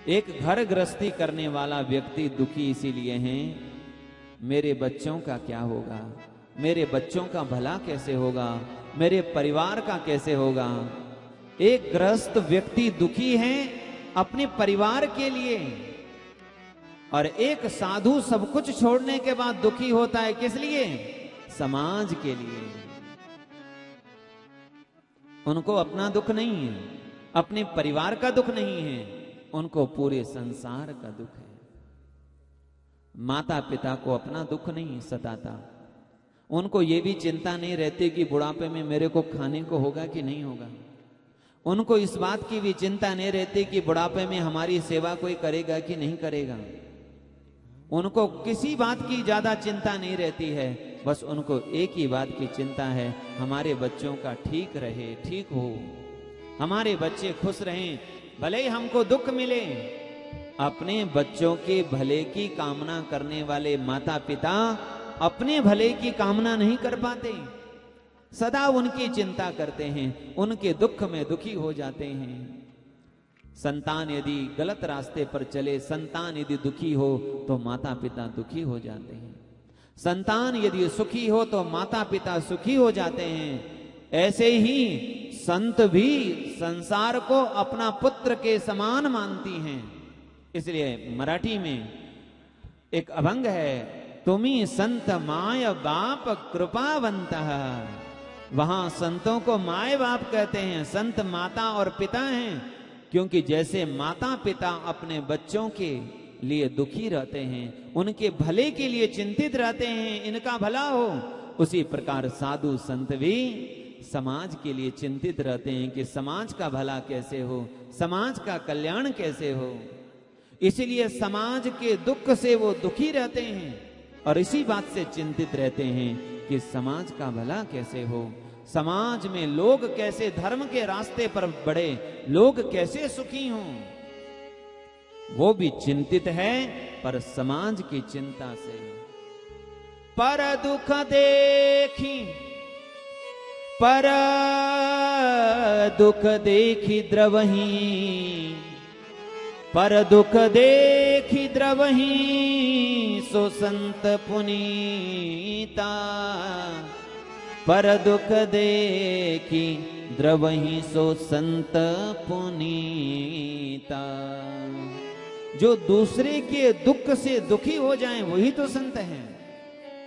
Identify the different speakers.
Speaker 1: एक घर गृहस्थी करने वाला व्यक्ति दुखी इसीलिए है, मेरे बच्चों का क्या होगा, मेरे बच्चों का भला कैसे होगा, मेरे परिवार का कैसे होगा। एक गृहस्थ व्यक्ति दुखी है अपने परिवार के लिए, और एक साधु सब कुछ छोड़ने के बाद दुखी होता है किस लिए, समाज के लिए। उनको अपना दुख नहीं है, अपने परिवार का दुख नहीं है, उनको पूरे संसार का दुख है। माता पिता को अपना दुख नहीं सताता, उनको ये भी चिंता नहीं रहती कि बुढ़ापे में मेरे को खाने को होगा कि नहीं होगा। उनको इस बात की भी चिंता नहीं रहती कि बुढ़ापे में हमारी सेवा कोई करेगा कि नहीं करेगा। उनको किसी बात की ज्यादा चिंता नहीं रहती है, बस उनको एक ही बात की चिंता है, हमारे बच्चों का ठीक रहे, ठीक हो, हमारे बच्चे खुश रहें, भले ही हमको दुख मिले। अपने बच्चों के भले की कामना करने वाले माता पिता अपने भले की कामना नहीं कर पाते, सदा उनकी चिंता करते हैं, उनके दुख में दुखी हो जाते हैं। संतान यदि गलत रास्ते पर चले, संतान यदि दुखी हो तो माता पिता दुखी हो जाते हैं। संतान यदि सुखी हो तो माता पिता सुखी हो जाते हैं। ऐसे ही संत भी संसार को अपना पुत्र के समान मानती हैं। इसलिए मराठी में एक अभंग है, तुम्ही संत माय बाप कृपावंत। वहां संतों को माय बाप कहते हैं, संत माता और पिता हैं, क्योंकि जैसे माता पिता अपने बच्चों के लिए दुखी रहते हैं, उनके भले के लिए चिंतित रहते हैं, इनका भला हो, उसी प्रकार साधु संत भी समाज के लिए चिंतित रहते हैं कि समाज का भला कैसे हो, समाज का कल्याण कैसे हो। इसलिए समाज के दुख से वो दुखी रहते हैं और इसी बात से चिंतित रहते हैं कि समाज का भला कैसे हो, समाज में लोग कैसे धर्म के रास्ते पर बढ़े, लोग कैसे सुखी हों। वो भी चिंतित है पर समाज की चिंता से। पर दुख देखी, पर दुख देखी द्रवही, पर दुख देखी द्रवही, सो संत पुनीता। पर दुख देखी द्रवही, सो संत पुनीता। जो दूसरे के दुख से दुखी हो जाएं वही तो संत हैं।